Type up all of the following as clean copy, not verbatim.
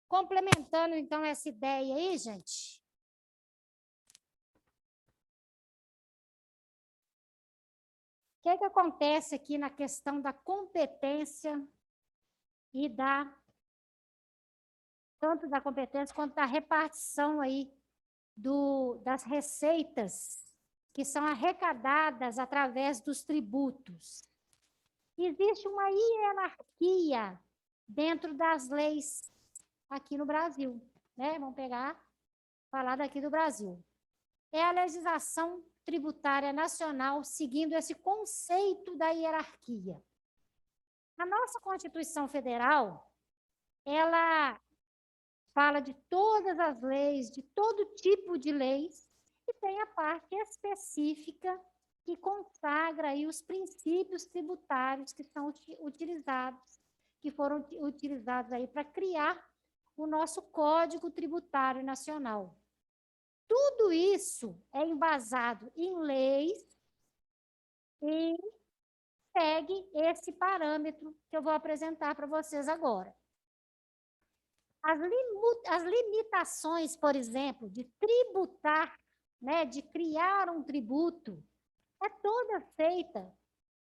Complementando, então, essa ideia aí, gente. O que acontece aqui na questão da competência e tanto da competência quanto da repartição aí das receitas que são arrecadadas através dos tributos. Existe uma hierarquia dentro das leis aqui no Brasil, né? Vamos falar daqui do Brasil. É a legislação tributária nacional seguindo esse conceito da hierarquia. A nossa Constituição Federal, ela fala de todas as leis, de todo tipo de leis, e tem a parte específica que consagra aí os princípios tributários que são utilizados, que foram utilizados aí para criar o nosso Código Tributário Nacional. Tudo isso é embasado em leis e segue esse parâmetro que eu vou apresentar para vocês agora. As limitações, por exemplo, de tributar, né, de criar um tributo, é toda feita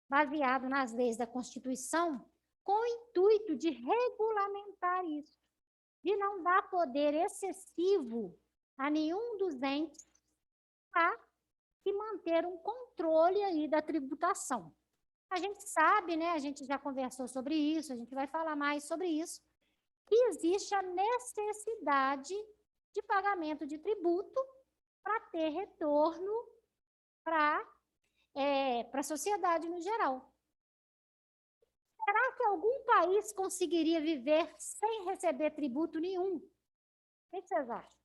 baseado nas leis da Constituição com o intuito de regulamentar isso, de não dar poder excessivo a nenhum dos entes para se manter um controle aí da tributação. A gente sabe, né, a gente já conversou sobre isso, a gente vai falar mais sobre isso, que existe a necessidade de pagamento de tributo para ter retorno para a sociedade no geral. Será que algum país conseguiria viver sem receber tributo nenhum? O que vocês acham?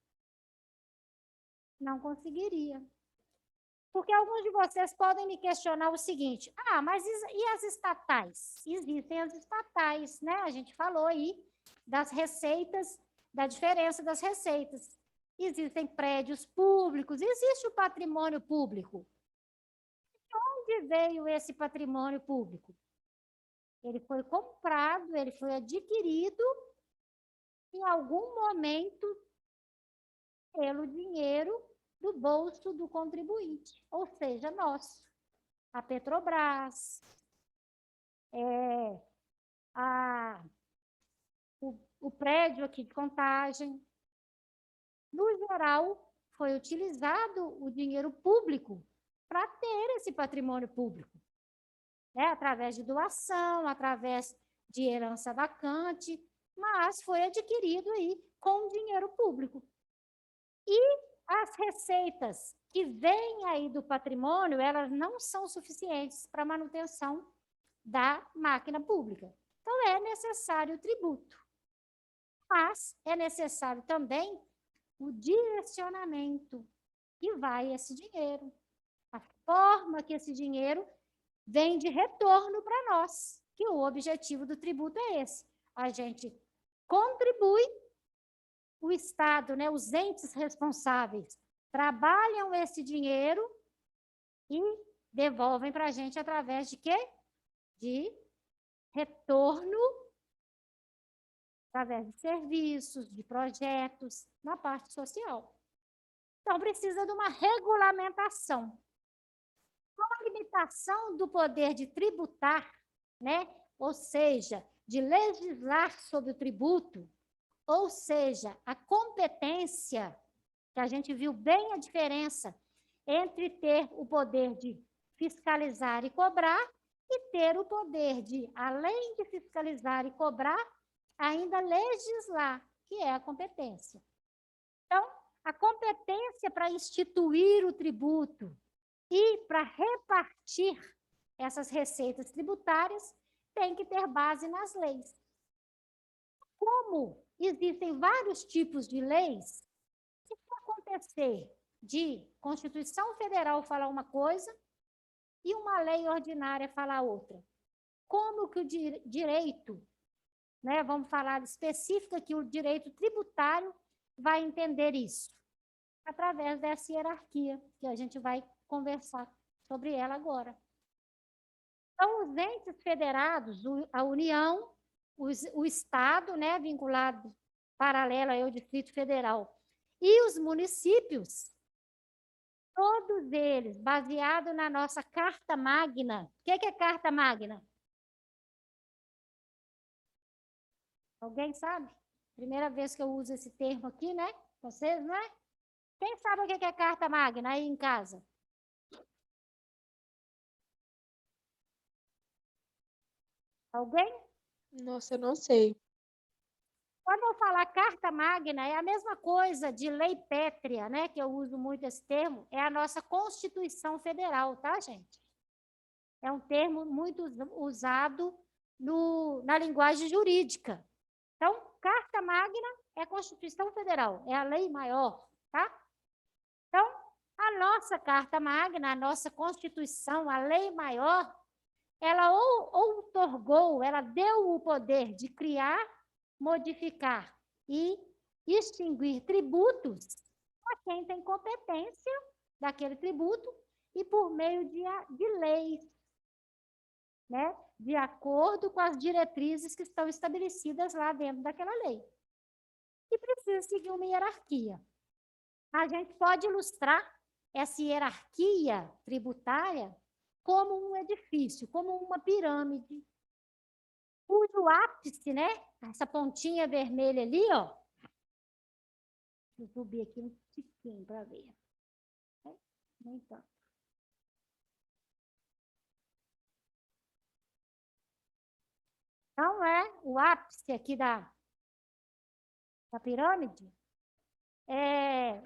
Não conseguiria. Porque alguns de vocês podem me questionar o seguinte: mas e as estatais? Existem as estatais, né? A gente falou aí das receitas, da diferença das receitas. Existem prédios públicos, existe o patrimônio público. De onde veio esse patrimônio público? Ele foi comprado, ele foi adquirido em algum momento pelo dinheiro do bolso do contribuinte, ou seja, nosso. A Petrobras, o prédio aqui de Contagem. No geral, foi utilizado o dinheiro público para ter esse patrimônio público, né? Através de doação, através de herança vacante, mas foi adquirido aí com dinheiro público. E as receitas que vêm aí do patrimônio, elas não são suficientes para a manutenção da máquina pública. Então, é necessário o tributo. Mas é necessário também o direcionamento que vai esse dinheiro. A forma que esse dinheiro vem de retorno para nós, que o objetivo do tributo é esse. A gente contribui, o Estado, né, os entes responsáveis, trabalham esse dinheiro e devolvem para a gente através de quê? De retorno, através de serviços, de projetos, na parte social. Então, precisa de uma regulamentação. Com a limitação do poder de tributar, né? Ou seja, de legislar sobre o tributo, ou seja, a competência, que a gente viu bem a diferença entre ter o poder de fiscalizar e cobrar e ter o poder de, além de fiscalizar e cobrar, ainda legislar, que é a competência. Então, a competência para instituir o tributo e para repartir essas receitas tributárias tem que ter base nas leis. Como existem vários tipos de leis, se acontecer de Constituição Federal falar uma coisa e uma lei ordinária falar outra, como que o direito, né, vamos falar específico aqui, o direito tributário vai entender isso? Através dessa hierarquia, que a gente vai conversar sobre ela agora. Então, os entes federados, a União, o Estado, né, vinculado paralelo ao Distrito Federal. E os municípios, todos eles, baseados na nossa Carta Magna. O que é Carta Magna? Alguém sabe? Primeira vez que eu uso esse termo aqui, né? Vocês, não é? Quem sabe o que é Carta Magna aí em casa? Alguém? Nossa, eu não sei. Quando eu falar Carta Magna, é a mesma coisa de lei pétrea, né? Que eu uso muito esse termo, é a nossa Constituição Federal, tá, gente? É um termo muito usado na linguagem jurídica. Então, Carta Magna é a Constituição Federal, é a lei maior, tá? Então, a nossa Carta Magna, a nossa Constituição, a lei maior, ela outorgou, ela deu o poder de criar, modificar e extinguir tributos a quem tem competência daquele tributo e por meio de leis, né? De acordo com as diretrizes que estão estabelecidas lá dentro daquela lei. E precisa seguir uma hierarquia. A gente pode ilustrar essa hierarquia tributária como um edifício, como uma pirâmide, cujo ápice, né? Essa pontinha vermelha ali, ó. Deixa eu subir aqui um tiquinho para ver. Nem tanto. Então, o ápice aqui da pirâmide é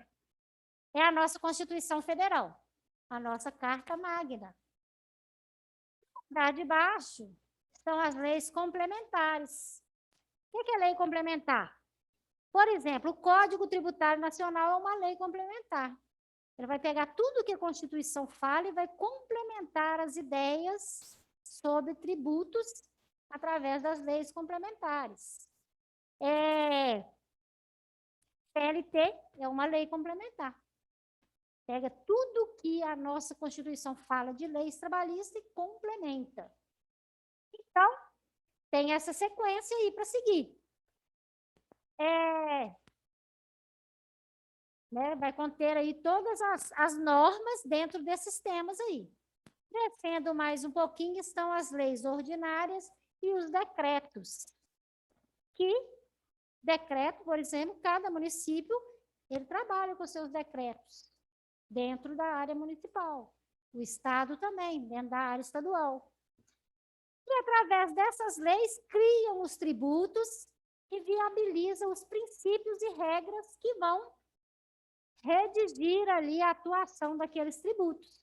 a nossa Constituição Federal, a nossa Carta Magna. Lá de baixo são as leis complementares. O que é lei complementar? Por exemplo, o Código Tributário Nacional é uma lei complementar. Ele vai pegar tudo que a Constituição fala e vai complementar as ideias sobre tributos através das leis complementares. CLT é uma lei complementar. Pega tudo que a nossa Constituição fala de leis trabalhistas e complementa. Então, tem essa sequência aí para seguir. Né, vai conter aí todas as normas dentro desses temas aí. Descendo mais um pouquinho estão as leis ordinárias e os decretos. Que decreto, por exemplo, cada município, ele trabalha com seus decretos dentro da área municipal. O Estado também, dentro da área estadual. E através dessas leis, criam os tributos e viabilizam os princípios e regras que vão redigir ali a atuação daqueles tributos,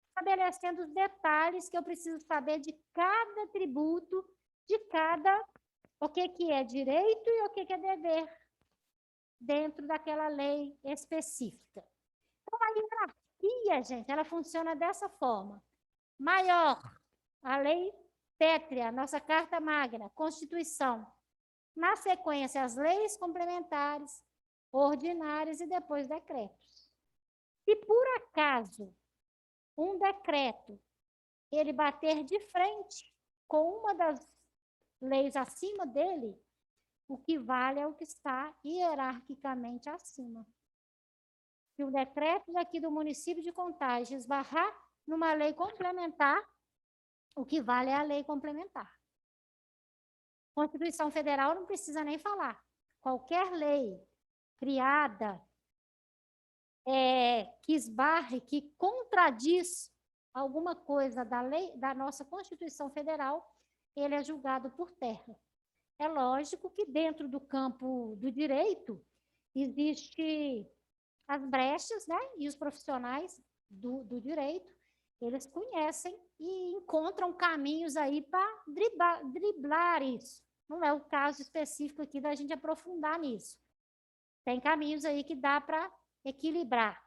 estabelecendo os detalhes que eu preciso saber de cada tributo, de cada, o que é direito e o que é dever, dentro daquela lei específica. Então, a hierarquia, gente, ela funciona dessa forma. Maior, a lei pétrea, nossa Carta Magna, Constituição. Na sequência, as leis complementares, ordinárias e depois decretos. Se por acaso um decreto ele bater de frente com uma das leis acima dele, o que vale é o que está hierarquicamente acima. Se o decreto daqui do município de Contagem esbarrar numa lei complementar, o que vale é a lei complementar. Constituição Federal não precisa nem falar. Qualquer lei criada que esbarre, que contradiz alguma coisa da lei, da nossa Constituição Federal, ele é julgado por terra. É lógico que dentro do campo do direito existe as brechas, né? E os profissionais do direito, eles conhecem e encontram caminhos aí para driblar isso. Não é o caso específico aqui da gente aprofundar nisso. Tem caminhos aí que dá para equilibrar.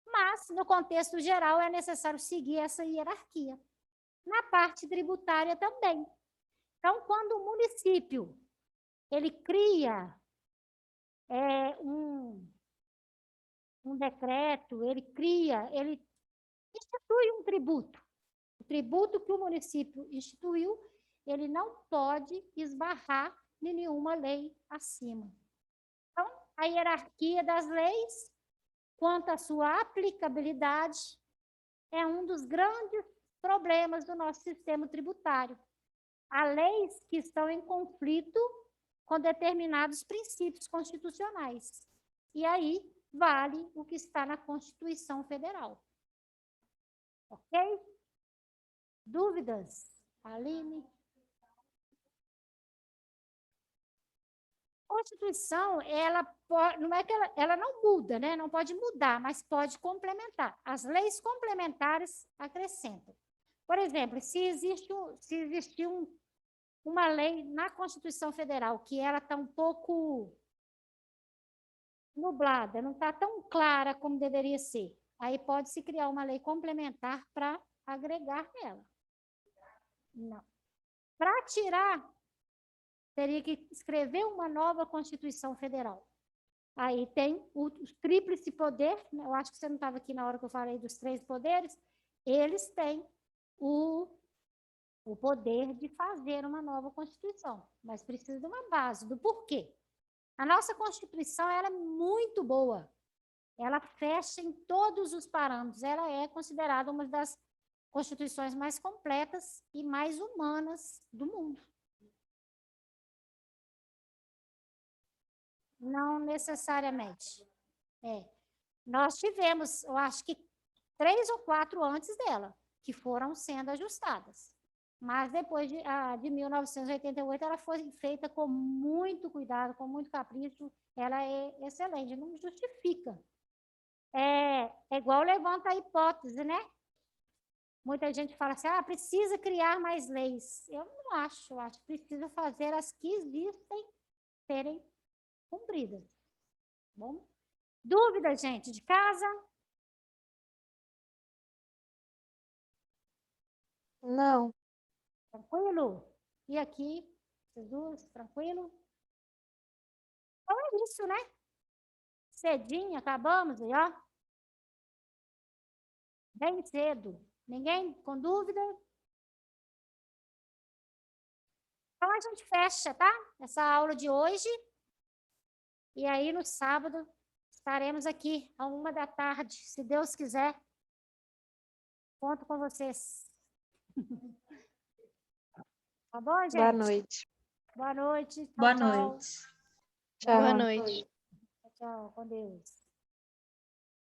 Mas, no contexto geral, é necessário seguir essa hierarquia. Na parte tributária também. Então, quando o município ele cria um decreto, ele institui um tributo. O tributo que o município instituiu, ele não pode esbarrar em nenhuma lei acima. hierarquia das leis, quanto à sua aplicabilidade, é um dos grandes problemas do nosso sistema tributário. Há leis que estão em conflito com determinados princípios constitucionais. E aí vale o que está na Constituição Federal. Ok? Dúvidas? Aline? Constituição, ela pode, não é que ela não muda, né? Não pode mudar, mas pode complementar. As leis complementares acrescentam. Por exemplo, se existe uma lei na Constituição Federal que ela está um pouco nublada, não está tão clara como deveria ser, aí pode-se criar uma lei complementar para agregar nela. Não. Para tirar, teria que escrever uma nova Constituição Federal. Aí tem o tríplice poder, eu acho que você não estava aqui na hora que eu falei dos 3 poderes, eles têm o poder de fazer uma nova Constituição, mas precisa de uma base, do porquê. A nossa Constituição ela é muito boa, ela fecha em todos os parâmetros, ela é considerada uma das constituições mais completas e mais humanas do mundo. Não necessariamente. Nós tivemos, eu acho que 3 ou 4 antes dela, que foram sendo ajustadas. Mas depois de 1988, ela foi feita com muito cuidado, com muito capricho. Ela é excelente, não justifica. É igual levanta a hipótese, né? Muita gente fala assim, precisa criar mais leis. Eu não acho, eu acho que precisa fazer as que existem serem cumpridas. Bom? Dúvida, gente, de casa? Não. Tranquilo? E aqui, Jesus, tranquilo? Então é isso, né? Cedinho, acabamos, e ó. Bem cedo. Ninguém com dúvida? Então a gente fecha, tá? Essa aula de hoje. E aí no sábado estaremos aqui à 13h, se Deus quiser. Conto com vocês. Tá bom, gente? Boa noite. Boa noite. Tchau, Boa tchau. noite. Tchau. Boa noite. Tchau, com Deus.